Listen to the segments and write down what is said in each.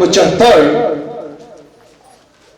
75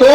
2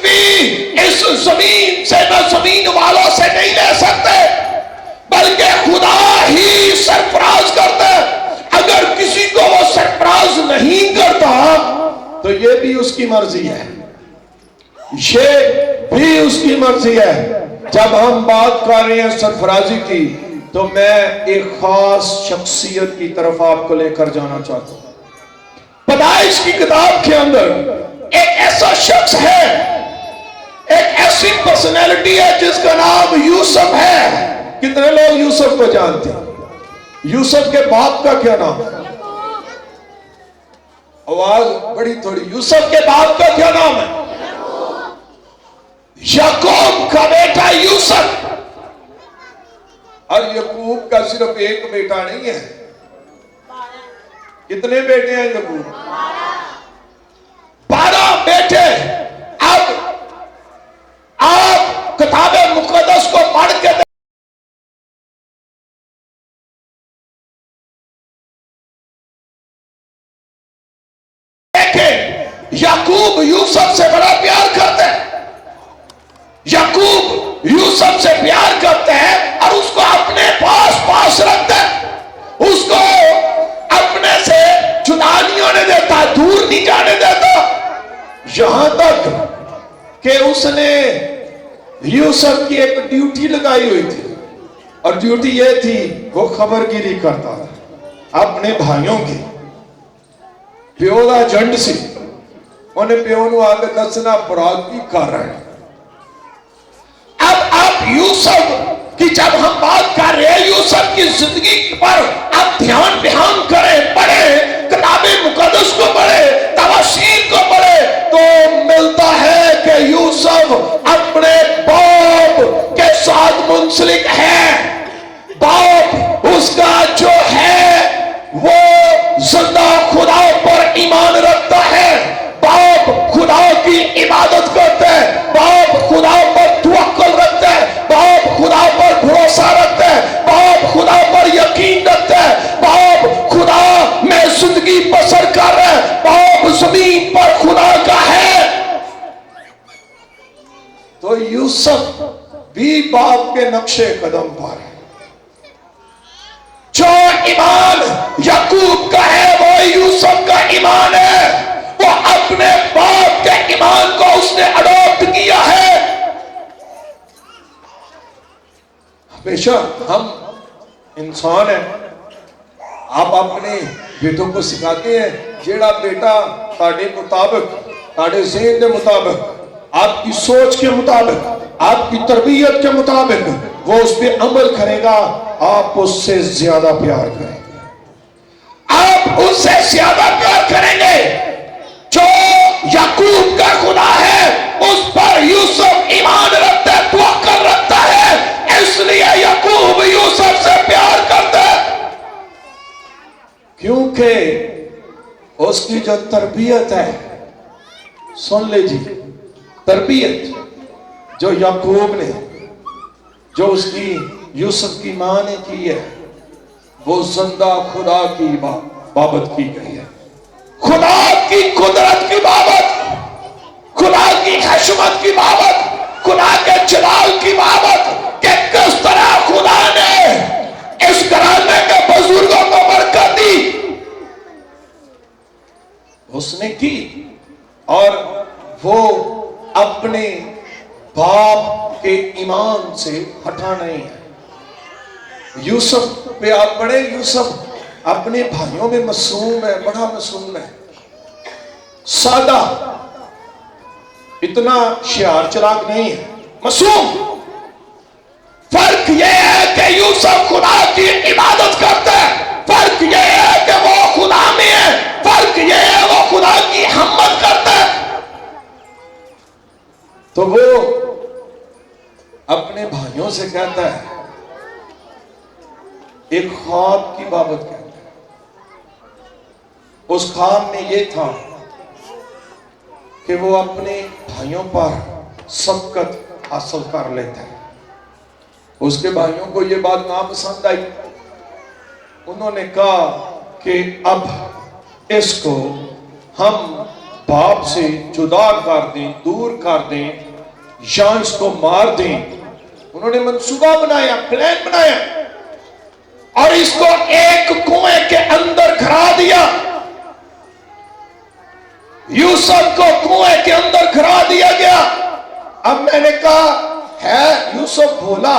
بھی اس زمین سے نہ زمین والوں سے نہیں لے سکتے، بلکہ خدا ہی سرفراز کرتا ہے۔ اگر کسی کو وہ سرفراز نہیں کرتا تو یہ بھی اس کی مرضی ہے، یہ بھی اس کی مرضی ہے۔ جب ہم بات کر رہے ہیں سرفرازی کی تو میں ایک خاص شخصیت کی طرف آپ کو لے کر جانا چاہتا ہوں۔ پیدائش کی کتاب کے اندر ایک ایسا شخص ہے، ایک ایسی پرسنالٹی ہے جس کا نام یوسف ہے۔ کتنے لوگ یوسف کو جانتے ہیں؟ یوسف کے باپ کا کیا نام ہے؟ آواز بڑی تھوڑی، یوسف کے باپ کا کیا نام ہے؟ یعقوب کا بیٹا یوسف۔ اور یعقوب کا صرف ایک بیٹا نہیں ہے، کتنے بیٹے ہیں یعقوب؟ 12 بیٹے۔ اب آپ کتاب مقدس کو پڑھ کے دیکھیں، یعقوب یوسف سے بڑا پیار کرتے ہیں، یعقوب یوسف سے پیار کرتے ہیں اور اس کو اپنے پاس رکھتے ہیں، اس کو اپنے سے جدا نہیں ہونے دیتا، دور نہیں جانے دیتا، یہاں تک کہ اس نے یوسف کی ایک ڈیوٹی لگائی ہوئی تھی، اور ڈیوٹی یہ تھی وہ خبر گیری کرتا تھا اپنے بھائیوں کی۔ پیو دا جنڈ سی، انہیں پیو نو آگے دسنا برات بھی کر رہے ہیں۔ اب آپ یوسف کی جب ہم بات کر رہے ہیں، یوسف کی زندگی پر آپ دھیان کریں، پڑھیں، کتاب مقدس کو پڑھیں، تفاسیر کو پڑھیں، تو ملتا ہے کہ یوسف اپنے باپ کے ساتھ منسلک ہے۔ باپ اس کا جو ہے وہ زندہ خدا پر ایمان رکھتا ہے، باپ خدا کی عبادت کرتا ہے، باپ خدا پر توکل رکھتا ہے، باپ خدا پر بھروسہ رکھتا ہے، باپ خدا پر یقین رکھتا ہے، باپ خدا میں زندگی بسر کر رہا ہے، باپ زمین پر خدا کا ہے۔ تو یوسف بھی باپ کے نقش قدم پر ہے۔ جو ایمان یعقوب کا ہے وہ یوسف کا ایمان ہے، وہ اپنے باپ کے ایمان کو اس نے اڈاپٹ کیا ہے۔ ہمیشہ ہم انسان ہیں، آپ اپنے بیٹوں کو سکھاتے ہیں جیڑا بیٹا تاڑے مطابق، تاڑے ذہن کے مطابق، آپ کی سوچ کے مطابق، آپ کی تربیت کے مطابق وہ اس پہ عمل کرے گا، آپ اس سے زیادہ پیار کریں گے، آپ اس سے زیادہ پیار کریں گے۔ جو یعقوب کا خدا ہے اس پر یوسف ایمان رکھتا ہے، توکل رکھتا ہے، اس لیے یعقوب یوسف سے پیار کرتا ہے، کیونکہ اس کی جو تربیت ہے، سن لے جی، تربیت جو یعقوب نے، جو اس کی یوسف کی ماں نے کی ہے، وہ زندہ خدا کی بابت کی گئی ہے، خدا کی قدرت کی بابت، خدا کی حشمت کی بابت، خدا کے جلال کی بابت، کہ کس طرح خدا نے اس گھرانے کے بزرگوں کو برکت دی، اس نے کی، اور وہ اپنے باپ کے ایمان سے ہٹا نہیں ہے۔ یوسف پہ آپ پڑھیں، یوسف اپنے بھائیوں میں معصوم ہے، بڑا معصوم ہے، سادہ، اتنا شعار چراغ نہیں ہے، معصوم۔ فرق یہ ہے کہ یوسف خدا کی عبادت کرتا ہے، فرق یہ ہے کہ وہ خدا میں ہے، فرق یہ ہے وہ خدا کی حمد کرتا ہے۔ تو وہ اپنے بھائیوں سے کہتا ہے، ایک خواب کی بابت کہتا ہے، اس خواب میں یہ تھا کہ وہ اپنے بھائیوں پر سبقت حاصل کر لیتا ہے۔ اس کے بھائیوں کو یہ بات ناپسند آئی، انہوں نے کہا کہ اب اس کو ہم باپ سے جدا کر دیں، دور کر دیں یا اس کو مار دیں۔ انہوں نے منصوبہ بنایا، پلان بنایا اور اس کو ایک کنویں کے اندر گھرا دیا۔ یوسف کو کنویں کے اندر گھرا دیا گیا۔ اب میں نے کہا ہے یوسف بھولا،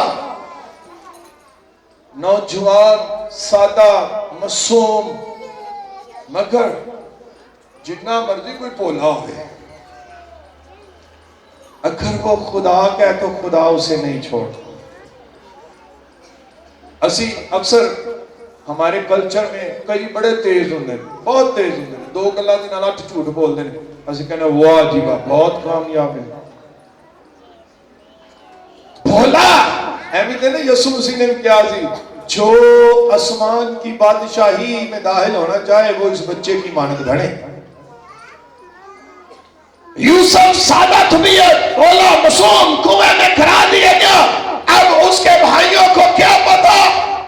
نوجوان، سادہ، معصوم، مگر جتنا مرضی کوئی بھولا ہوئے، اگر وہ خدا کہے تو خدا اسے نہیں چھوڑتا۔ اسی اکثر ہمارے کلچر میں کئی بڑے تیز ہوندے ہیں، بہت تیز ہوندے ہیں، 2 گلاں دے نال 8 جھوٹ بول دے ہیں۔ اسی کہنا واہ جی واہ بہت کامیاب ہے، بھولا ایویں تے نا یسوع مسیح نے کیا سی، جو آسمان کی بادشاہی میں داخل ہونا چاہے وہ اس بچے کی مانند بنے۔ یوسف سادہ طبیعت، بولا، معصوم، کنویں میں گھرا دیا گیا۔ اب اس کے بھائیوں کو کیا پتا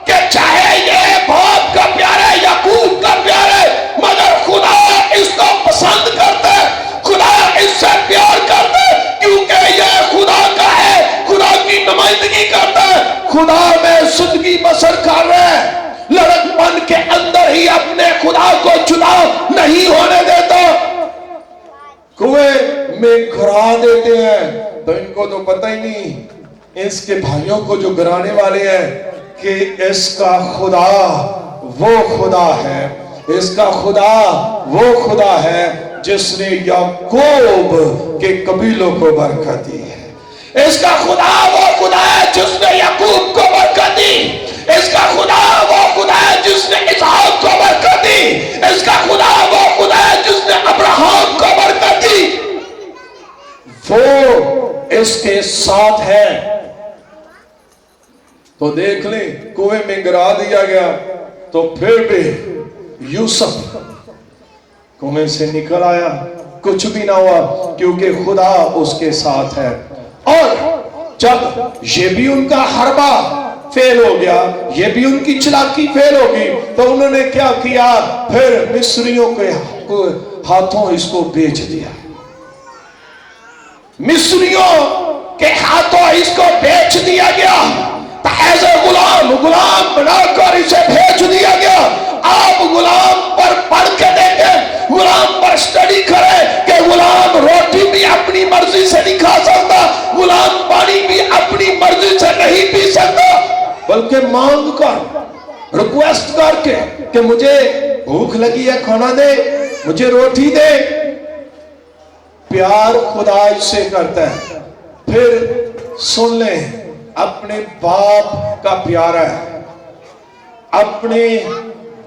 کہ چاہے یہ باپ کا پیارا ہے، یعقوب کا پیارا ہے، مگر خدا اس کو پسند کرتا ہے، خدا اس سے پیار کرتا ہے، کیونکہ یہ خدا کا ہے، خدا کی نمائندگی کرتا ہے، خدا میں زندگی بسر کر رہا ہے، لڑک پن کے اندر ہی اپنے خدا کو جدا نہیں ہونے دیتا۔ کنویں میں گھرا دیتے ہیں تو ان کو تو پتہ ہی نہیں، اس کے بھائیوں کو جو گرانے والے ہیں، کہ اس کا خدا وہ خدا ہے، اس کا خدا وہ خدا ہے جس نے یعقوب کے قبیلوں کو برکت دی ہے، اس کا خدا وہ خدا ہے جس نے یعقوب کو برکت دی، اس کا خدا وہ خدا ہے جس نے اسحاق کو برکت دی، اس کا خدا وہ خدا ہے جس نے ابراہیم کو برکت دی، وہ اس کے ساتھ ہے۔ تو دیکھ لیں کنویں میں گرا دیا گیا، تو پھر بھی یوسف کنویں سے نکل آیا، کچھ بھی نہ ہوا، کیونکہ خدا اس کے ساتھ ہے۔ اور جب یہ بھی ان کا حربہ فیل ہو گیا، یہ بھی ان کی چلاکی فیل ہو گئی، تو انہوں نے کیا کیا، پھر مصریوں کے ہاتھوں اس کو بیچ دیا، مصریوں کے ہاتھوں اس کو بیچ دیا گیا، ایز اے غلام بنا کر اسے بھیج دیا گیا۔ آپ غلام پر پڑھ کے دیکھیں، غلام پر سٹڈی کریں کہ غلام روٹی بھی اپنی مرضی سے نہیں کھا سکتا، غلام پانی بھی اپنی مرضی سے نہیں پی سکتا، بلکہ مانگ کر، ریکویسٹ کر کے کہ مجھے بھوک لگی ہے کھانا دے، مجھے روٹی دے۔ پیار خدا اس سے کرتا ہے۔ پھر سن لیں، اپنے باپ کا پیارا ہے، اپنے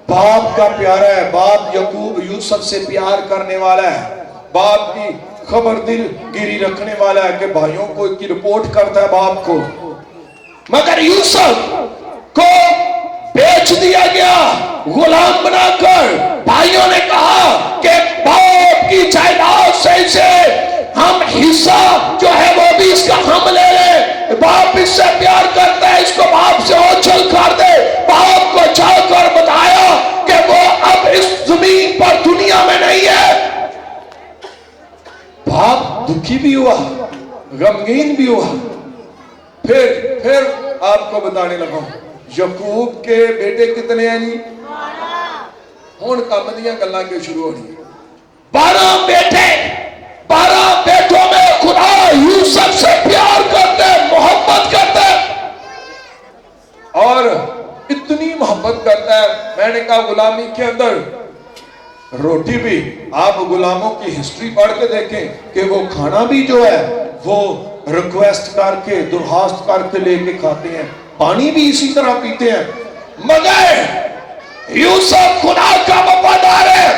باپ کا پیارا ہے، باپ یعقوب یوسف سے پیار کرنے والا ہے، باپ کی خبر دل گیری رکھنے والا ہے کہ بھائیوں کو کی رپورٹ کرتا ہے باپ کو، مگر یوسف کو بیچ دیا گیا غلام بنا کر۔ بھائیوں نے کہا کہ باپ کی جائیداد سے اسے ہم حصہ جو ہے وہ بھی اس کا ہم لے لیں، باپ اس سے پیار کرتا ہے، اس کو باپ سے اوچھل کر دے۔ باپ کو جا کر بتایا کہ وہ اب اس زمین پر دنیا میں نہیں ہے۔ باپ دکھی بھی ہوا، غمگین بھی ہوا۔ پھر آپ کو بتانے لگا، یعقوب کے بیٹے کتنے ہیں جی؟ ہون کم دیاں گلاں کے شروع ہو رہی 12 بیٹے، 12 بیٹوں میں خدا یوسف سے پیار کرتا ہے، محبت کرتا ہے، اور اتنی محبت کرتا ہے۔ میں نے کہا غلامی کے اندر روٹی بھی، آپ غلاموں کی ہسٹری پڑھ کے دیکھیں کہ وہ کھانا بھی جو ہے وہ ریکویسٹ کر کے، درخواست کر کے لے کے کھاتے ہیں، پانی بھی اسی طرح پیتے ہیں۔ مگر یوسف خدا کا وفادار ہے،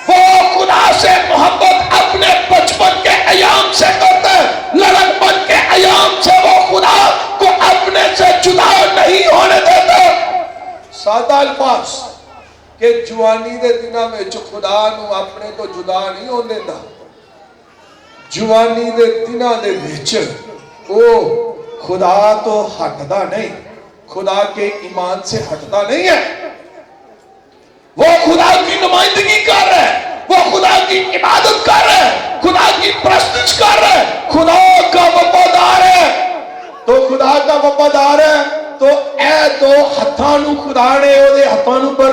وہ خدا سے محبت اپنے بچپن کے ایام سے کرتا ہے، لڑکپن کے ایام سے وہ خدا کو اپنے سے جدا نہیں ہونے دیتا۔ سادہ الفاظ کہ جوانی دے دنوں وچ خدا نو اپنے تو جدا نہیں ہون دیندا، جوانی دے دنوں دے وچ او خدا تو ہٹدا نہیں، خدا کے ایمان سے ہٹتا نہیں ہے، وہ خدا کی نمائندگی کر رہے ہیں، وہ خدا کی عبادت کر رہے ہیں،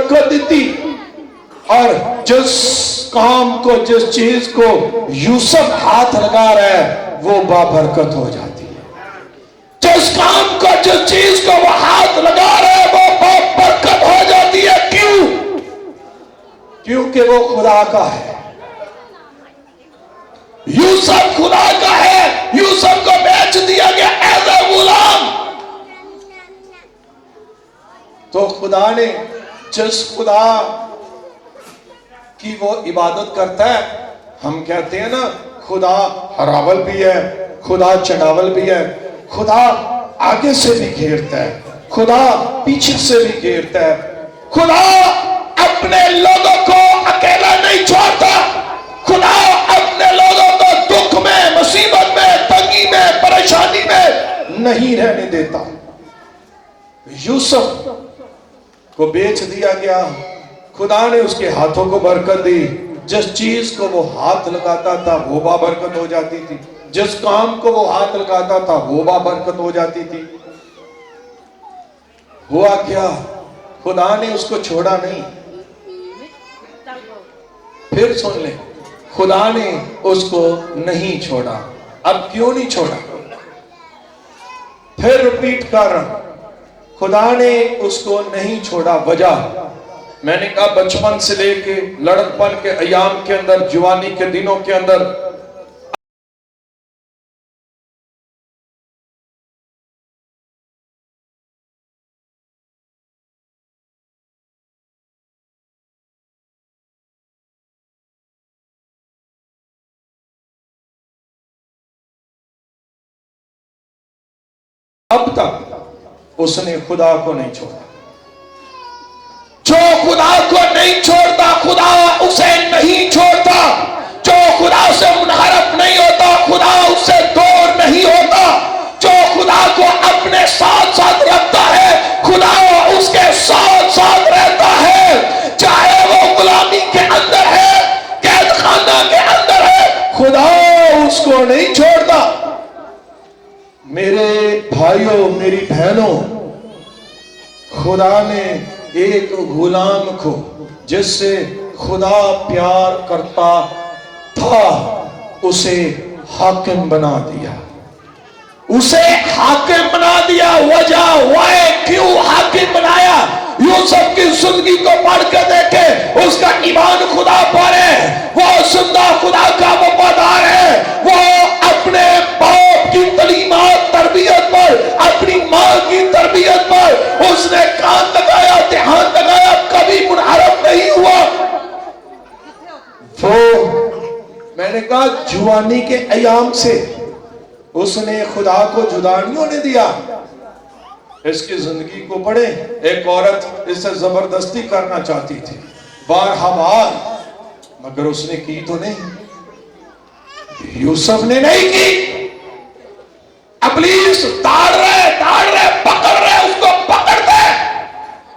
برکت دیتی، اور جس کام کو، جس چیز کو یوسف ہاتھ لگا رہا ہے وہ بابرکت ہو جاتی ہے۔ جس کام کو، جس چیز کو وہ ہاتھ لگا رہا ہے وہ بابرکت ہو جاتی ہے۔ کیوں؟ کیونکہ وہ خدا کا ہے۔ یوسف خدا کا ہے۔ یوسف کو بیچ دیا گیا ایز اے غلام، تو خدا نے جس خدا کی وہ عبادت کرتا ہے، ہم کہتے ہیں نا خدا ہراول بھی ہے، خدا چڑاول بھی ہے، خدا آگے سے بھی گھیرتا ہے، خدا پیچھے سے بھی گھیرتا ہے، خدا اپنے لوگوں کو اکیلا نہیں چھوڑتا، خدا اپنے لوگوں کو دکھ میں، مصیبت میں، تنگی میں، پریشانی میں نہیں رہنے دیتا۔ یوسف کو بیچ دیا گیا، خدا نے اس کے ہاتھوں کو برکت دی، جس چیز کو وہ ہاتھ لگاتا تھا وہ بابرکت ہو جاتی تھی، جس کام کو وہ ہاتھ لگاتا تھا وہ بابرکت ہو جاتی تھی۔ ہوا کیا؟ خدا نے اس کو چھوڑا نہیں۔ پھر سن لیں، خدا نے اس کو نہیں چھوڑا۔ اب کیوں نہیں چھوڑا؟ پھر ریپیٹ کر رہا ہوں، خدا نے اس کو نہیں چھوڑا۔ وجہ میں نے کہا بچپن سے لے کے لڑکپن کے ایام کے اندر، جوانی کے دنوں کے اندر اب تک اس نے خدا کو نہیں چھوڑا۔ جو خدا کو نہیں چھوڑتا خدا اسے نہیں چھوڑتا، جو خدا سے منحرف نہیں ہوتا خدا اس سے دور نہیں ہوتا، جو خدا کو اپنے ساتھ ساتھ رکھتا ہے خدا اس کے ساتھ ساتھ رہتا ہے، چاہے وہ غلامی کے اندر ہے، قید خانہ کے اندر ہے، خدا اس کو نہیں چھوڑتا۔ میرے بھائیوں، میری بہنوں، خدا نے ایک غلام کو جس سے خدا پیار کرتا تھا اسے حاکم بنا دیا، اسے حاکم بنا دیا۔ وجہ وائے کیوں حاکم بنایا؟ یوسف کی زندگی کو پڑھ کے دیکھے، اس کا ایمان خدا پر ہے، وہ زندہ خدا کا وفادار ہے، وہ اپنے باپ کی تعلیمات تربیت پر، اپنی ماں کی تربیت پر اس نے کان لگایا، دھیان لگایا، کبھی منحرف نہیں ہوا۔ وہ میں نے کہا جوانی کے ایام سے اس نے خدا کو جدا نہیں ہونے دیا۔ اس کی زندگی کو پڑھیں، ایک عورت اس سے زبردستی کرنا چاہتی تھی بارہا بار، مگر اس نے کی تو نہیں، یوسف نے نہیں کی۔ ابلیس تاڑ رہے پکڑ رہے، اس کو پکڑ دے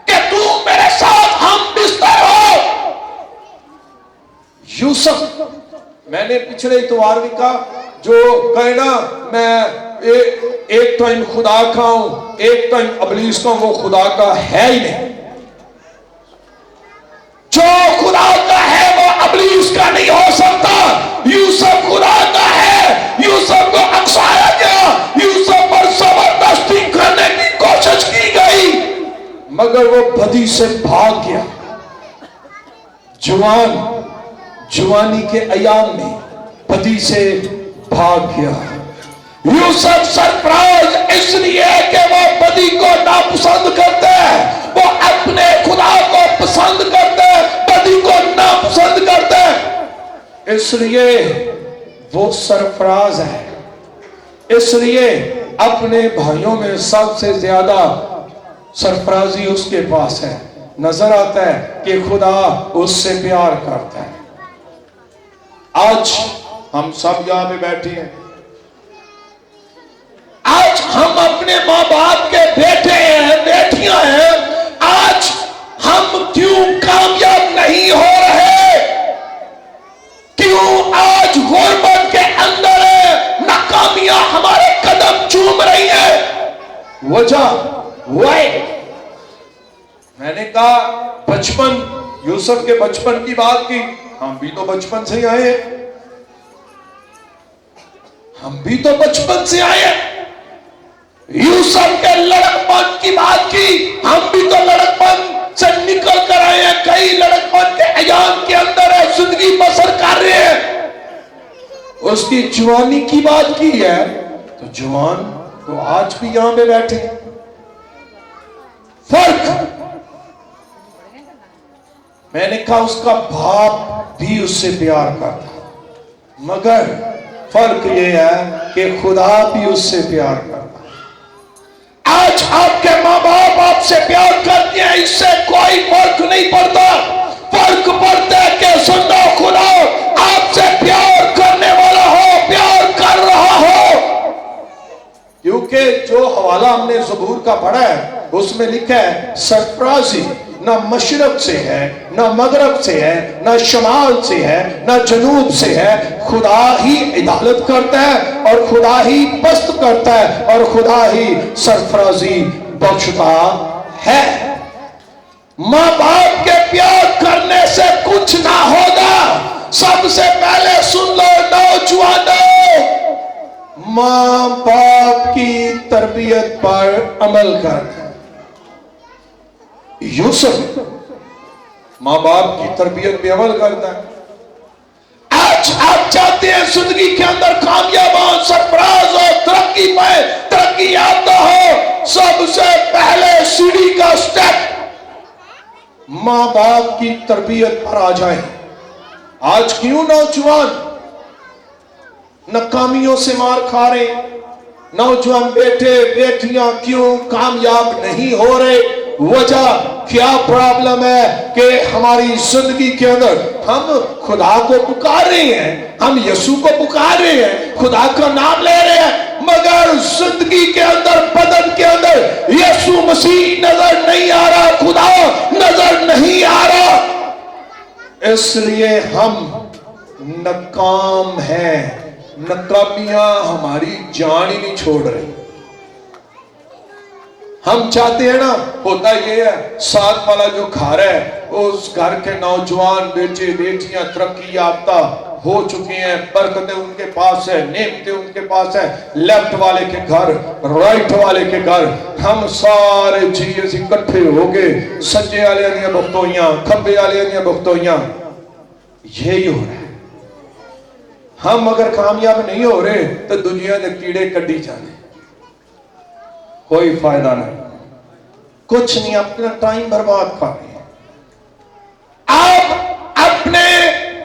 کہ تو میرے ساتھ ہم بستر ہو۔ یوسف، میں نے پچھلے اتوار بھی کہا، جو کہے نا میں ایک ٹائم خدا کا ہوں ایک ٹائم ابلیس کا ہوں، وہ خدا کا ہے ہی نہیں۔ جو خدا کا ہے وہ ابلیس کا نہیں ہو سکتا۔ یوسف خدا کا ہے، یوسف کو اکسایا گیا، یوسف پر زبردستی کرنے کی کوشش کی گئی، مگر وہ بدی سے بھاگ گیا۔ جوانی کے ایام میں بدی سے بھاگ گیا۔ یوسف سرفراز اس لیے کہ وہ بدی کو ناپسند کرتے ہیں، وہ اپنے خدا کو پسند کرتے ہیں، بدی کو ناپسند کرتے ہیں، اس لیے وہ سرفراز ہے، اس لیے اپنے بھائیوں میں سب سے زیادہ سرفرازی اس کے پاس ہے۔ نظر آتا ہے کہ خدا اس سے پیار کرتا ہے۔ آج ہم سب یہاں پہ بیٹھے ہیں، آج ہم اپنے ماں باپ کے بیٹے ہیں، بیٹیاں ہیں، آج ہم کیوں کامیاب نہیں ہو رہے؟ کیوں آج غربت کے اندر ناکامیاں ہمارے قدم چوم رہی ہیں؟ وجہ میں نے کہا بچپن، یوسف کے بچپن کی بات کی، ہم بھی تو بچپن سے ہی آئے ہیں، ہم بھی تو بچپن سے آئے ہیں۔ یوسف کے لڑکپن کی بات کی، ہم بھی تو لڑکپن سے نکل کر آئے ہیں، کئی لڑکپن کے ایام کے اندر ہے، زندگی بسر کر رہے ہیں۔ اس کی جوانی کی بات کی ہے تو جوان تو آج بھی یہاں پہ بیٹھے۔ فرق، میں نے کہا اس کا باپ بھی اس سے پیار کرتا، مگر فرق یہ ہے کہ خدا بھی اس سے پیار کرتا۔ آج آپ کے ماں باپ آپ سے پیار کرتے ہیں، اس سے کوئی فرق نہیں پڑتا۔ فرق پڑتا ہے کہ سنو خدا آپ سے پیار کرنے والا ہو، پیار کر رہا ہو۔ کیونکہ جو حوالہ ہم نے زبور کا پڑھا ہے اس میں لکھا ہے سرفرازی نہ مشرق سے ہے، نہ مغرب سے ہے، نہ شمال سے ہے، نہ جنوب سے ہے، خدا ہی عدالت کرتا ہے اور خدا ہی پست کرتا ہے اور خدا ہی سرفرازی بخشتا ہے۔ ماں باپ کے پیار کرنے سے کچھ نہ ہوگا۔ سب سے پہلے سن لو نوجوانوں، ماں باپ کی تربیت پر عمل کر۔ یوسف ماں باپ کی تربیت پہ عمل کرتا ہے۔ آج آپ چاہتے ہیں زندگی کے اندر کامیاب ہو، سرفراز ہو، ترقی پائے، ترقی یافتہ ہو، سب سے پہلے سیڑھی کا سٹیپ ماں باپ کی تربیت پر آ جائیں۔ آج کیوں نوجوان ناکامیوں سے مار کھا رہے، نوجوان بیٹے بیٹیاں کیوں کامیاب نہیں ہو رہے؟ وجہ کیا پرابلم ہے کہ ہماری زندگی کے اندر ہم خدا کو پکار رہے ہیں، ہم یسوع کو پکار رہے ہیں، خدا کا نام لے رہے ہیں، مگر زندگی کے اندر، بدن کے اندر یسوع مسیح نظر نہیں آ رہا، خدا نظر نہیں آ رہا۔ اس لیے ہم ناکام ہیں، ناکامیاں ہماری جان ہی نہیں چھوڑ رہی۔ ہم چاہتے ہیں نا، ہوتا یہ ہے ساتھ والا جو گھر ہے اس گھر کے نوجوان بیٹے بیٹیاں ترقی یافتہ ہو چکے ہیں، برکتیں ان کے پاس ہے، نعمتیں ان کے پاس ہے، لیفٹ والے کے گھر، رائٹ والے کے گھر، ہم سارے چیز اکٹھے ہو گئے، سجے والے دیاں بختویاں، کھبے والے دیاں بختویاں، یہی ہو رہا ہے۔ ہم اگر کامیاب نہیں ہو رہے تو دنیا دے کیڑے کڈی جانے، کوئی فائدہ نہیں، کچھ نہیں، اپنا ٹائم برباد کر رہے ہیں۔ آپ اپنے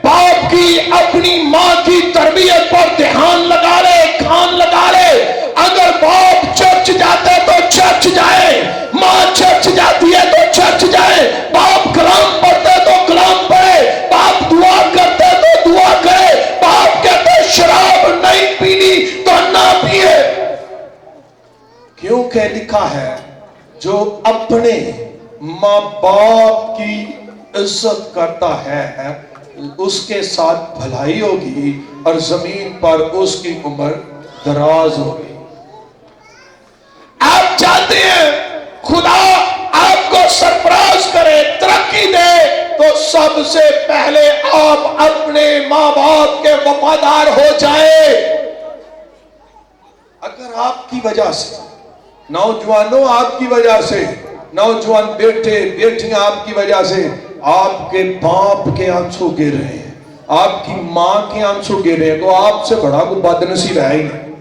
باپ کی، اپنی ماں کی تربیت پر دھیان لگا لے، کان لگا لے۔ اگر باپ چرچ جاتے تو چرچ جائے، ماں چرچ جاتی ہے تو چرچ جائے، باپ کلام پڑھتے تو کلام پڑھے، باپ دعا کرتے تو دعا کرے، باپ کہتے شراب نہیں پینی تو نہ پیے۔ کیونکہ لکھا ہے جو اپنے ماں باپ کی عزت کرتا ہے اس کے ساتھ بھلائی ہوگی اور زمین پر اس کی عمر دراز ہوگی۔ آپ چاہتے ہیں خدا آپ کو سرفراز کرے، ترقی دے، تو سب سے پہلے آپ اپنے ماں باپ کے وفادار ہو جائے۔ اگر آپ کی وجہ سے، نوجوانوں آپ کی وجہ سے، نوجوان بیٹے بیٹیاں آپ کی وجہ سے آپ کے باپ کے آنسو گر رہے ہیں، آپ کی ماں کے آنسو گر رہے ہیں، تو آپ سے بڑا کوئی بد نصیب ہے ہی نہیں۔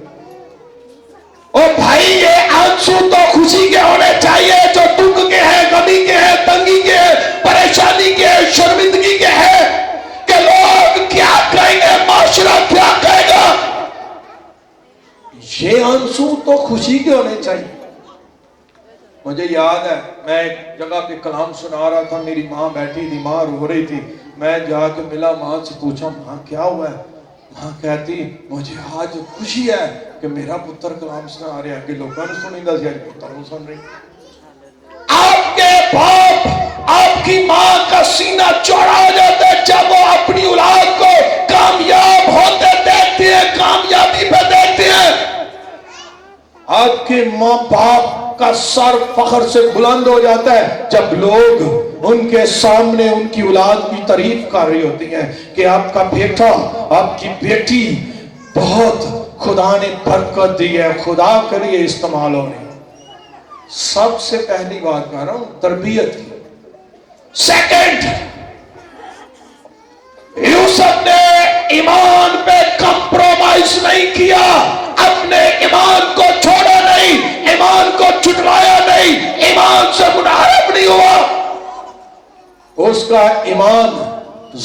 اور بھائی یہ آنسو تو خوشی کے ہونے چاہیے، جو دکھ کے ہیں، غمی کے ہیں، تنگی کے ہیں، پریشانی کے ہیں، شرمندگی کے ہیں، کہ لوگ کیا کہیں گے، معاشرہ کیا کہے گا۔ یہ آنسو تو خوشی کے ہونے چاہیے۔ مجھے یاد ہے میں ایک جگہ پہ کلام سنا رہا تھا، میری ماں بیٹھی تھی، ماں رو رہی تھی، میں جا کے ملا، ماں سے پوچھا ماں کیا ہوا ہے؟ ماں کہتی مجھے آج خوشی ہے کہ میرا پتر کلام سنا رہا ہے، کہ لوگوں نے سنی دا سی آج پتر نوں سن رہی۔ آپ کے باپ، آپ کی ماں کا سینہ چوڑا ہو جاتا ہے جب وہ اپنی اولاد کو کامیاب ہوتے دیکھتے ہیں، کامیابی پہ دیکھتے ہیں۔ آپ کے ماں باپ کا سر فخر سے بلند ہو جاتا ہے جب لوگ ان کے سامنے ان کی اولاد کی تعریف کر رہی ہوتی ہیں کہ آپ کا بیٹا، آپ کی بیٹی بہت خدا نے برکت دی ہے، خدا کے لیے استعمال ہو رہی ہے۔ سب سے پہلی بات کر رہا ہوں تربیت کی۔ سیکنڈ، یوسف نے ایمان پہ کمپرومائز نہیں کیا، اپنے ایمان کو چھوڑا نہیں، ایمان کو چھٹلایا نہیں، ایمان سے منحرف نہیں ہوا۔ اس کا ایمان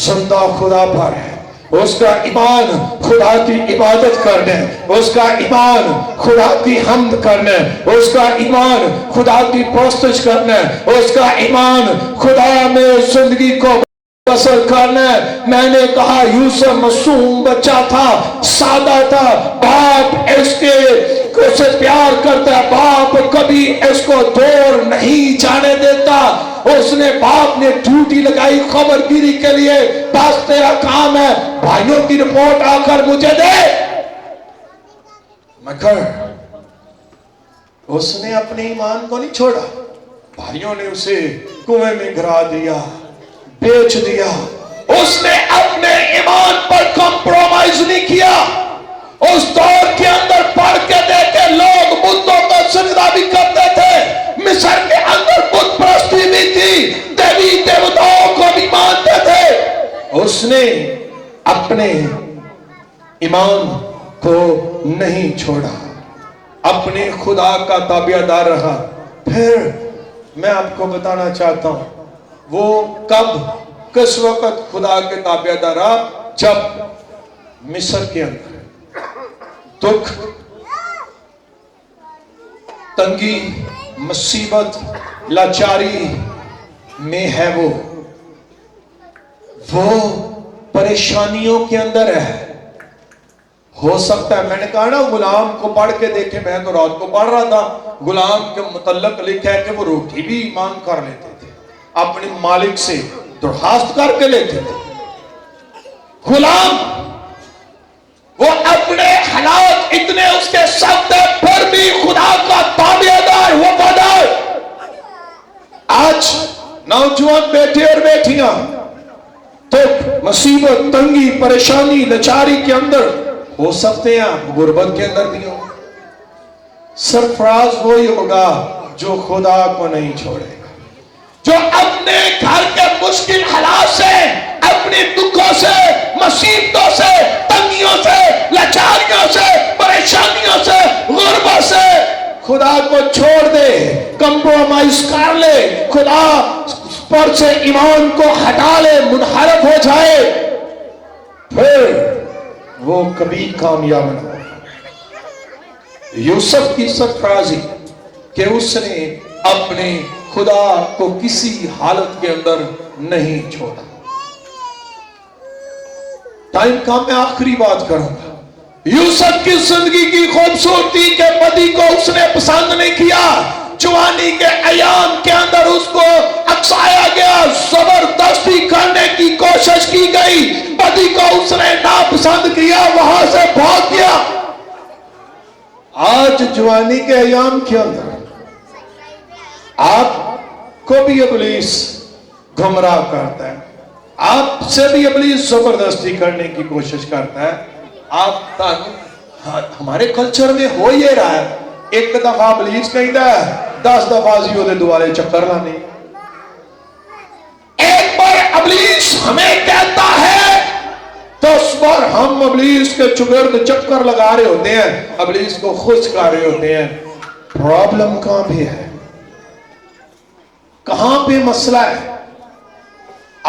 زندہ خدا پر ہے، اس کا ایمان خدا کی عبادت کرنے، اس کا ایمان خدا کی حمد کرنے، اس کا ایمان خدا کی پرستش کرنے، اس کا ایمان خدا میں زندگی کو بسر کرنا۔ میں نے کہا یوسف معصوم بچہ تھا، سادہ تھا، باپ اس کے اسے پیار کرتا ہے، باپ کبھی اس کو دور نہیں جانے دیتا۔ اس نے باپ نے ڈیوٹی لگائی خبر گیری کے لیے، بس تیرا کام ہے بھائیوں کی رپورٹ آ کر مجھے دے، مگر اس نے اپنے ایمان کو نہیں چھوڑا۔ بھائیوں نے اسے کنویں میں گرا دیا، بیچ دیا۔ اس نے اپنے ایمان پر کمپرومائز نہیں کیا۔ اس دور کے اندر پڑھ کے دیکھے لوگ بتوں کو سجدہ بھی کرتے تھے، مصر کے اندر بت پرستی بھی تھی، دیوی دیوتاؤں کو بھی مانتے تھے۔ اس نے اپنے ایمان کو نہیں چھوڑا، اپنے خدا کا تابعدار رہا۔ پھر میں آپ کو بتانا چاہتا ہوں وہ کب کس وقت خدا کے تابعدار رہا، جب مصر کے اندر دکھ، تنگی، مصیبت، لاچاری میں ہے، وہ پریشانیوں کے اندر ہے۔ ہو سکتا ہے، میں نے کہا نا غلام کو پڑھ کے دیکھیں، میں تو رات کو پڑھ رہا تھا، غلام کے متعلق لکھا ہے کہ وہ روٹی بھی مانگ کر لیتے تھے، اپنے مالک سے درخواست کر کے لیتے تھے۔ غلام وہ اپنے حالات اتنے اس کے سخت ہے، پھر بھی خدا کا تابعدار، وفادار۔ آج نوجوان بیٹے اور بیٹیاں دکھ، مصیبت، تنگی، پریشانی، لاچاری کے اندر ہو سکتے ہیں، آپ غربت کے اندر بھی ہو۔ سرفراز وہی ہوگا جو خدا کو نہیں چھوڑے گا، جو اپنے گھر کے مشکل حالات سے، اپنی دکھوں سے، مصیبتوں سے، تنگیوں سے، لاچاریوں سے، پریشانیوں سے، غربت سے خدا کو چھوڑ دے، کمپرومائز کر لے، خدا پر سے ایمان کو ہٹا لے، منحرف ہو جائے، پھر وہ کبھی کامیاب نہ ہو۔ یوسف کی سرفرازی کہ اس نے اپنے خدا کو کسی حالت کے اندر نہیں چھوڑا۔ ٹائم کا میں آخری بات کروں گا۔ یوسف کی زندگی کی خوبصورتی کے بدی کو اس نے پسند نہیں کیا، جوانی کے ایام کے اندر اس کو اکسایا گیا، زبردستی کرنے کی کوشش کی گئی، بدی کو اس نے ناپسند کیا، وہاں سے بھاگ گیا۔ آج جوانی کے ایام کے اندر آپ کو بھی ابلیس گمراہ کرتا ہے، آپ سے بھی ابلیس زبردستی کرنے کی کوشش کرتا ہے۔ آپ ہمارے کلچر میں ہو یہ رہا ہے، ایک دفعہ ابلیس کہتا ہے 10 دفعہ زیو دے دوالے چکر لانے۔ ایک بار ابلیس ہمیں کہتا ہے 10 بار ہم ابلیس کے چگرد چکر لگا رہے ہوتے ہیں، ابلیس کو خوش کر رہے ہوتے ہیں۔ پرابلم کہاں بھی ہے، کہاں پہ مسئلہ ہے؟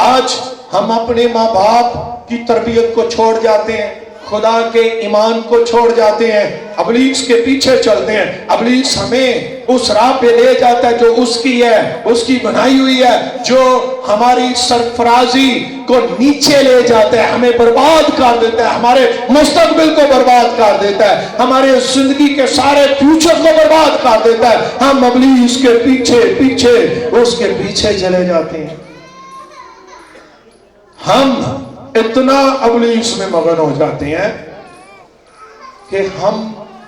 آج ہم اپنے ماں باپ کی تربیت کو چھوڑ جاتے ہیں، خدا کے ایمان کو چھوڑ جاتے ہیں، ابلیس کے پیچھے چلتے ہیں۔ ابلیس ہمیں اس راہ پہ لے جاتا ہے جو اس کی ہے، اس کی بنائی ہوئی ہے، جو ہماری سرفرازی کو نیچے لے جاتا ہے، ہمیں برباد کر دیتا ہے، ہمارے مستقبل کو برباد کر دیتا ہے، ہمارے زندگی کے سارے فیوچر کو برباد کر دیتا ہے۔ ہم ابلیس کے پیچھے پیچھے اس کے پیچھے چلے جاتے ہیں۔ ہم اتنا ابلیس میں مغن ہو جاتے ہیں کہ ہم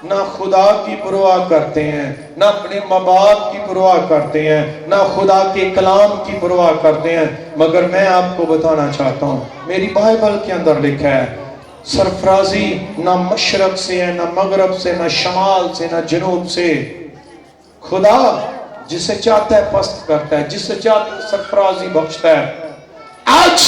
نہ خدا کی پرواہ کرتے ہیں، نہ اپنے ماں باپ کی پرواہ کرتے ہیں، نہ خدا کے کلام کی پرواہ کرتے ہیں۔ مگر میں آپ کو بتانا چاہتا ہوں، میری بائبل کے اندر لکھا ہے، سرفرازی نہ مشرق سے ہے، نہ مغرب سے، نہ شمال سے، نہ جنوب سے۔ خدا جسے چاہتا ہے پست کرتا ہے، جسے چاہتا ہے سرفرازی بخشتا ہے۔ آج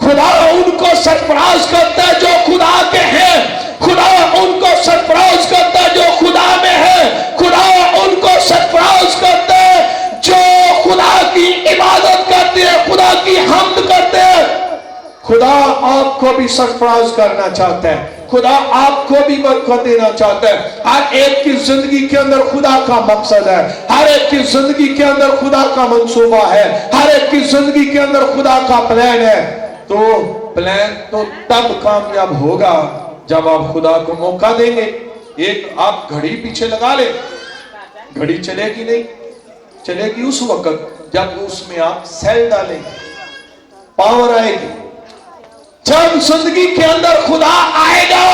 خدا ان کو سرفراز کرتا ہے جو خدا کے ہیں، خدا ان کو سرفراز کرتا ہے جو خدا میں ہے، خدا ان کو سرفراز کرتا ہے جو خدا کی عبادت کرتے ہیں، خدا کی حمد کرتے ہیں۔ خدا آپ کو بھی سرفراز کرنا چاہتا ہے، خدا آپ کو بھی برکت دینا چاہتا ہے۔ ہر ایک کی زندگی کے اندر خدا کا مقصد ہے، ہر ایک کی زندگی کے اندر خدا کا منصوبہ ہے، ہر ایک کی زندگی کے اندر خدا کا پلان ہے۔ تو پلان تو تب کامیاب ہوگا جب آپ خدا کو موقع دیں گے۔ ایک آپ گھڑی پیچھے لگا لیں، گھڑی چلے گی نہیں، چلے گی اس وقت جب اس میں آپ سیل ڈالیں گے، پاور آئے گی۔ جب زندگی کے اندر خدا آئے گا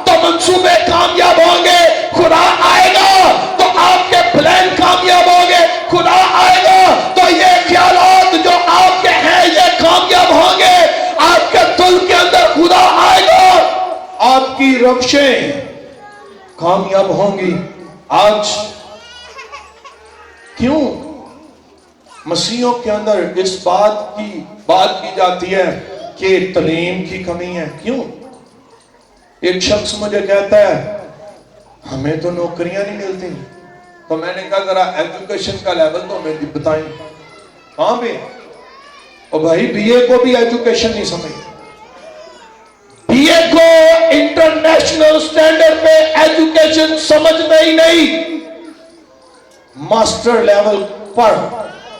تو منصوبے کامیاب ہوں گے، خدا آئے گا تو آپ کے پلان کامیاب ہوں گے، خدا آئے گا تو یہ خیالات جو آپ کے ہیں یہ کامیاب ہوں گے۔ آپ کے دل کے اندر خدا آئے گا، آپ کی روشیں کامیاب ہوں گی۔ آج کیوں مسیحوں کے اندر اس بات کی جاتی ہے کہ تعلیم کی کمی ہے؟ کیوں؟ ایک شخص مجھے کہتا ہے ہمیں تو نوکریاں نہیں ملتی، تو میں نے کہا ذرا ایجوکیشن کا لیول تو ہمیں بتائیں۔ کہاں پہ؟ اور بھائی بی اے کو بھی ایجوکیشن نہیں سمجھتے، بی اے کو انٹرنیشنل سٹینڈرڈ پہ ایجوکیشن سمجھتے ہی نہیں۔ ماسٹر لیول پر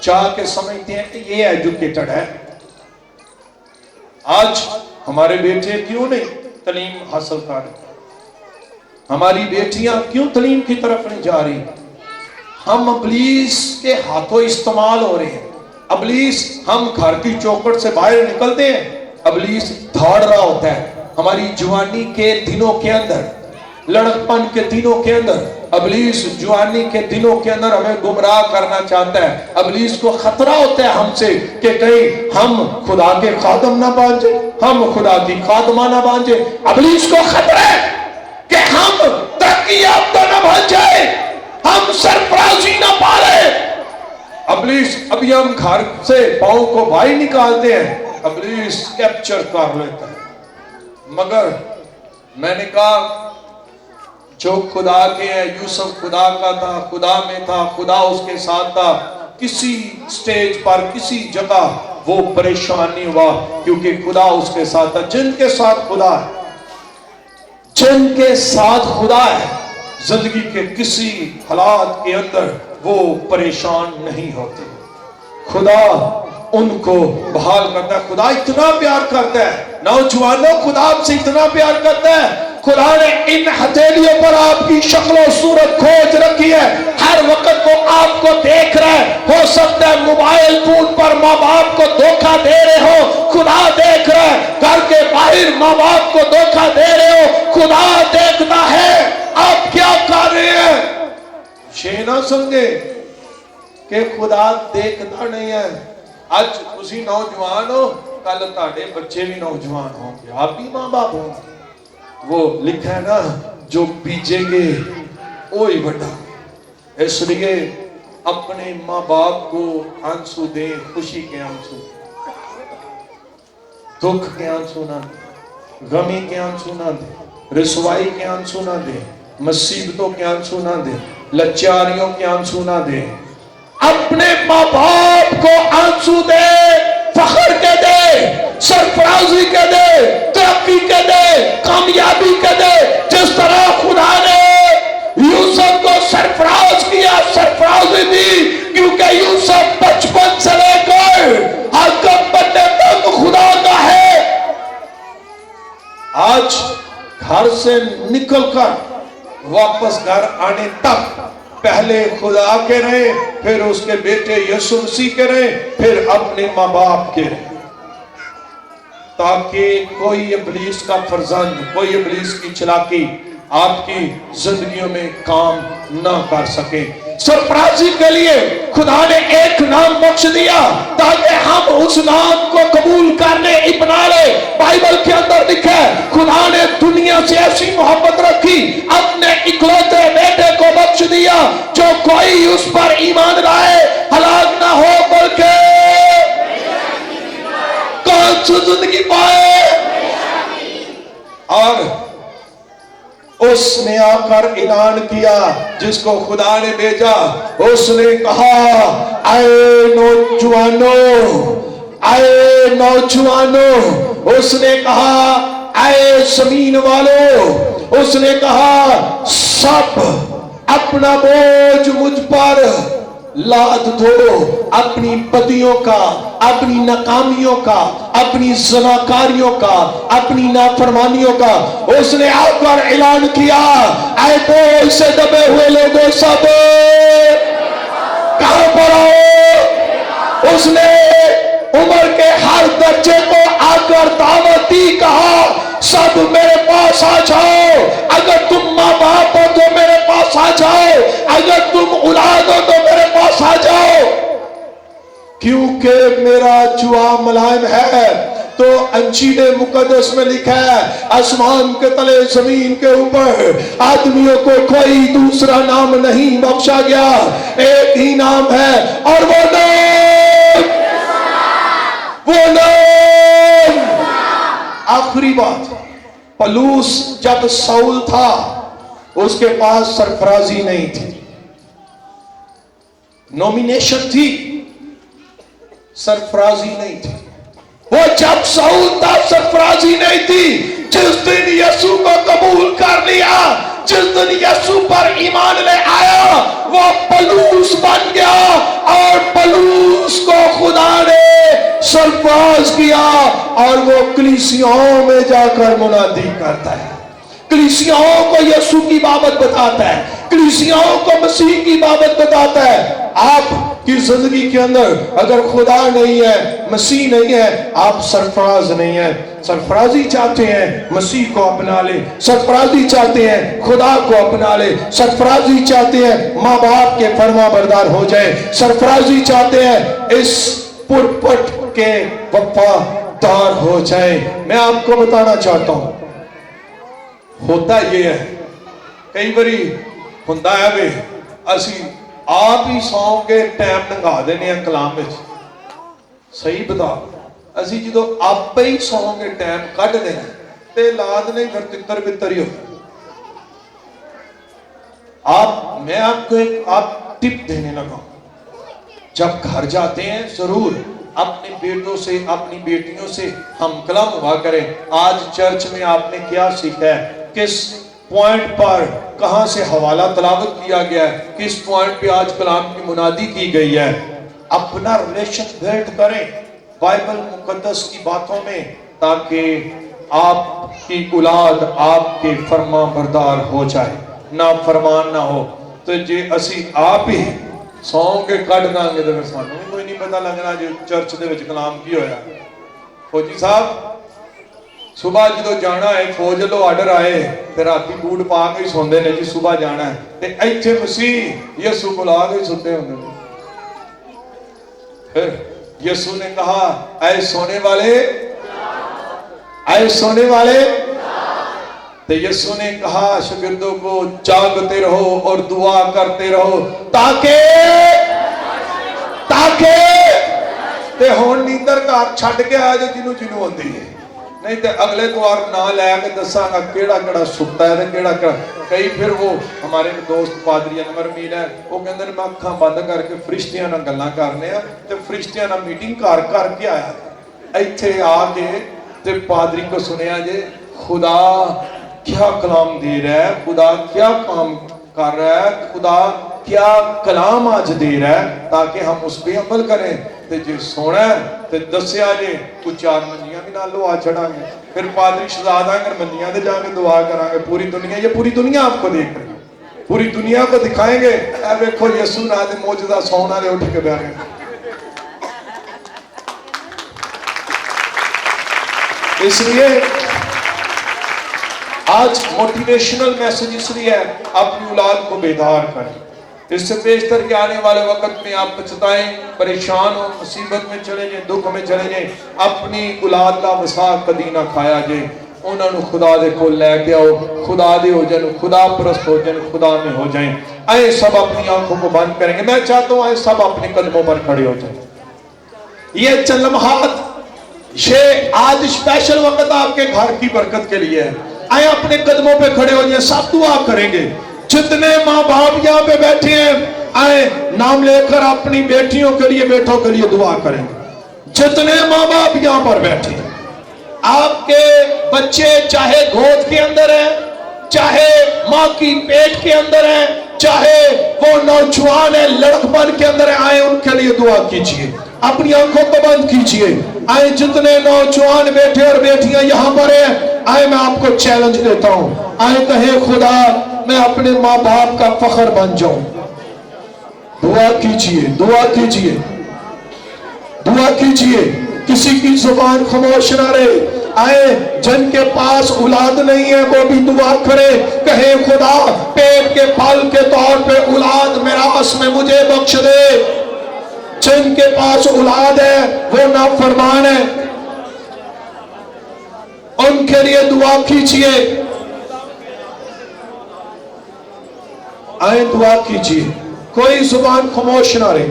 چاہ کے سمجھتے ہیں کہ یہ ایجوکیٹڈ ہے۔ آج ہمارے بیٹے کیوں نہیں تعلیم حاصل کر رہے؟ ہماری بیٹیاں کیوں تعلیم کی طرف نہیں جا رہی؟ ہم ابلیس کے ہاتھوں استعمال ہو رہے ہیں۔ ابلیس، ہم گھر کی چوکھٹ سے باہر نکلتے ہیں، ابلیس دھاڑ رہا ہوتا ہے۔ ہماری جوانی کے دنوں کے اندر، لڑکپن کے دنوں کے اندر، ابلیس جوانی کے دنوں کے اندر ہمیں گمراہ کرنا چاہتا ہے۔ ابلیس کو خطرہ ہوتا ہے ہم سے کہ کہیں ہم خدا کے خادم نہ بن جائیں، ہم خدا کی خادمہ نہ بن جائیں۔ ابلیس کو خطرہ ہے کہ ہم ترقی یافتہ نہ بن جائے، ہم سرفرازی نہ پالے۔ ابلیس ابھی ہم گھر سے پاؤں کو باہر نکالتے ہیں، ابلیس کیپچر کر لیتا ہے۔ مگر میں نے کہا جو خدا کے ہیں، یوسف خدا کا تھا، خدا میں تھا، خدا اس کے ساتھ تھا۔ کسی سٹیج پر، کسی جگہ وہ پریشان نہیں ہوا کیونکہ خدا اس کے ساتھ تھا۔ جن کے ساتھ خدا ہے، جن کے ساتھ خدا ہے، زندگی کے کسی حالات کے اندر وہ پریشان نہیں ہوتے۔ خدا ان کو بحال کرتا ہے۔ خدا اتنا پیار کرتا ہے، نوجوانوں خدا آپ سے اتنا پیار کرتا ہے، خدا نے ان ہتھیلیوں پر آپ کی شکل و صورت کھوج رکھی ہے۔ ہر وقت وہ آپ کو دیکھ رہا ہے۔ ہو سکتا ہے موبائل فون پر ماں باپ کو دھوکہ دے رہے ہو، خدا دیکھ رہا ہے۔ گھر کے باہر ماں باپ کو دھوکہ دے رہے ہو، خدا دیکھتا ہے آپ کیا کر رہے ہیں۔ یہ نہ سمجھے کہ خدا دیکھتا نہیں ہے۔ آج تسی نوجوان ہو، کل تہاڈے بچے بھی نوجوان ہوں گے، آپ بھی ماں باپ ہوں گے۔ وہ لکھا ہے نا، جو بیجیں گے وہی بڑا۔ اس لیے اپنے ماں باپ کو آنسو دیں، خوشی کے آنسو، دکھ کے آنسو نہ دیں، غمی کے آنسو نہ دیں، رسوائی کے آنسو نہ دیں، مصیبتوں کے آنسو نہ دیں، لچاریوں کے آنسو نہ دیں۔ اپنے ماں باپ کو آنسو دے، فخر کے دے، سرفرازی کے دے، ترقی کے دے، کامیابی کے دے۔ جس طرح خدا نے یوسف کو سرفراز کیا، سرفرازی دی، کیونکہ یوسف بچپن سے لے کر حاکم بننے تک خدا کا ہے۔ آج گھر سے نکل کر واپس گھر آنے تک پہلے خدا کے رہے، پھر اس کے بیٹے یسوع مسیح کے رہے، پھر اپنے ماں باپ کے رہے، تاکہ کوئی ابلیس کا فرزند، کوئی ابلیس کی چلاکی آپ کی زندگیوں میں کام نہ کر سکیں۔ سرفرازی کے لیے خدا نے ایک نام بخش دیا تاکہ ہم اس نام کو قبول کرنے اپنا لے۔ بائبل کے اندر لکھا ہے خدا نے دنیا سے ایسی محبت رکھی اپنے اکلوتے بیٹے کو بخش دیا جو کوئی اس پر ایمان لائے ہلاک نہ ہو بلکہ کون سی زندگی پائے۔ اور اس نے آ کر اعلان کیا جس کو خدا نے بھیجا، اس نے کہا اے نوجوانوں، اے نوجوانوں، اس نے کہا اے زمین والوں، اس نے کہا سب اپنا بوجھ مجھ پر لاد دو، اپنی بدیوں کا، اپنی ناکامیوں کا، اپنی زناکاریوں کا، اپنی نافرمانیوں کا۔ اس نے آ کر اعلان کیا اے بوجھ سے دبے ہوئے لوگوں سب کہاں پر آؤ۔ اس نے عمر کے ہر درجے کو آ کر دعوت دی، کہا سب میرے پاس آ جاؤ، اگر تم ماں باپ ہو تو میرے پاس آ جاؤ، اگر تم اولاد ہو تو میرے پاس آ جاؤ، کیونکہ میرا جوا ملائم ہے۔ تو انجیل مقدس میں لکھا ہے آسمان کے تلے زمین کے اوپر آدمیوں کو کوئی دوسرا نام نہیں بخشا گیا، ایک ہی نام ہے اور وہ نام۔ آخری بات، پلوس جب ساؤل تھا اس کے پاس سرفرازی نہیں تھی، نومینیشن تھی، سرفرازی نہیں تھی۔ وہ جب ساؤل تھا سرفرازی نہیں تھی۔ جس دن یسوع کو قبول کر لیا، جس دن یسوع پر ایمان لے آیا، وہ پلوس بن گیا اور پلوس کو خدا نے سرفراز کیا اور وہ کلیسیاؤں میں جا کر منادی کرتا ہے، کلیسیاؤں کو یسوع کی بابت بتاتا ہے، کلیسیاؤں کو مسیح کی بابت بتاتا ہے۔ آپ کی زندگی کے اندر اگر خدا نہیں ہے، مسیح نہیں ہے، آپ سرفراز نہیں ہیں۔ سرفرازی چاہتے ہیں مسیح کو اپنا لے، سرفرازی چاہتے ہیں خدا کو اپنا لے، سرفرازی چاہتے ہیں ماں باپ کے فرما بردار ہو جائے، سرفرازی چاہتے ہیں اس پرپٹ کے وفادار ہو جائے۔ میں آپ کو بتانا چاہتا ہوں ہوتا یہ ہے، کئی باری ہوتا ہے وے اسی آپ ہی سو کے ٹائم لنگا دینے ہیں کلام میں صحیح بتا، اسی جدو آپ ہی سو کے ٹائم کٹ دینا تے لاد نہیں پھر تتر بتر ہی ہوتا۔ میں آپ کو ایک ٹپ دینے لگا، جب گھر جاتے ہیں ضرور اپنے بیٹوں سے اپنی بیٹیوں سے ہم کلام ہوا کریں۔ آج چرچ میں آپ نے کیا سیکھا ہے، کس پوائنٹ پر کہاں سے حوالہ تلاوت کیا گیا ہے، کس پوائنٹ پہ آج کلام کی منادی کی گئی ہے۔ اپنا ریلیشن بلڈ کریں بائبل مقدس کی باتوں میں تاکہ آپ کی اولاد آپ کے فرما بردار ہو جائے، نا فرمان نہ ہو۔ تو جے اسی آپ ہی سونگ کے کٹ دیں گے تو پھر سانوں بھی کوئی نہیں پتا لگنا جو چرچ دے وچ کلام کی ہویا۔ فوجی صاحب صبح جدو جانا ہے فوج لو آرڈر آئے پھر راتی بوٹ پا کے سوندے نے جی صبح جانا ہے تے ایتھے مسیح یسوع بلا کے سوتے ہوندے نے۔ پھر یسوع نے کہا اے سونے والے، اے سونے والے، تے یسوع نے کہا شاگردوں کو جاگتے رہو اور دعا کرتے رہو تاکہ تے ہون نیندر گھر چھڈ کے آ جائے جنوں ہوندی ہے، نہیں تے اگلے دوار نہ لے کے دساں گا کیڑا کیڑا ستا ہے تے کیڑا کیڑا۔ کئی پھر وہ ہمارے دوست پادری انور میر ہے وہ کہندے نے میں اکھاں بند کر کے فرشتیاں نال گلاں کرنے آ تے فرشتیاں نال میٹنگ کر کے آیا ایتھے آ کے تے پادری کو سنیا جے خدا کیا کلام دے رہا ہے، خدا کیا کام کر رہا ہے، خدا کیا کلام آج دے رہا ہے تاکہ ہم اس پہ عمل کریں۔ تے جے سونا ہے تے دسیا جے تو 4 منجیاں بھی نالو آ چڑھا گے، پھر پادری شہزادہ اگر منجیاں دے جا کے دعا کریں گے پوری دنیا، یہ پوری دنیا آپ کو دیکھ رہی ہے، پوری دنیا کو دکھائیں گے اے دیکھو یسوع نہ دے موجودہ سونا دے اٹھ کے بیٹھ گئے۔ اس لیے آج موٹیویشنل میسج اس لیے ہے اپنی اولاد کو بیدار کریں. اس سے بیشتر کہ آنے والے وقت میں آپ پچھتائیں, پریشان ہو, مصیبت میں چلے جائیں, دکھ میں چلے جائیں, اپنی اولاد کا وساق کدی نہ کھایا جائے. انہوں نے خدا دے کو لے کے آؤ, خدا دے ہو جائیں, خدا پرست ہو جائیں, خدا میں ہو جائیں. آئے سب اپنی آنکھوں کو بند کریں گے. میں چاہتا ہوں آئے سب اپنے قدموں پر کھڑے ہو جائیں. یہ چند لمحات, یہ آج اسپیشل وقت آپ کے گھر کی برکت کے لیے ہے. آئے اپنے قدموں پہ کھڑے ہو جائیں, سب دعا کریں گے. جتنے ماں باپ یہاں پہ بیٹھے ہیں آئے نام لے کر اپنی بیٹیوں کے لیے, بیٹوں کے لیے دعا کریں گے. جتنے ماں باپ یہاں پر بیٹھے ہیں, آپ کے بچے چاہے گود کے اندر ہیں, چاہے ماں کی پیٹ کے اندر ہیں, چاہے وہ نوجوان ہیں لڑکپن کے اندر ہیں, آئے ان کے لیے دعا کیجئے. اپنی آنکھوں کو بند کیجئے. آئے جتنے نوجوان بیٹے اور بیٹیاں یہاں پر ہیں, آئے میں آپ کو چیلنج دیتا ہوں, آئے کہیں خدا میں اپنے ماں باپ کا فخر بن جاؤں. دعا کیجئے, دعا کیجئے, دعا کیجئے. کسی کی زبان خاموش نہ رہے. آئے جن کے پاس اولاد نہیں ہے وہ بھی دعا کرے, کہے خدا پیٹ کے پھل کے طور پہ اولاد میراث میں مجھے بخش دے. جن کے پاس اولاد ہے وہ نافرمان ہے, ان کے لیے دعا کیجئے. آئے دعا کیجئے, کوئی زبان خاموش نہ رہے.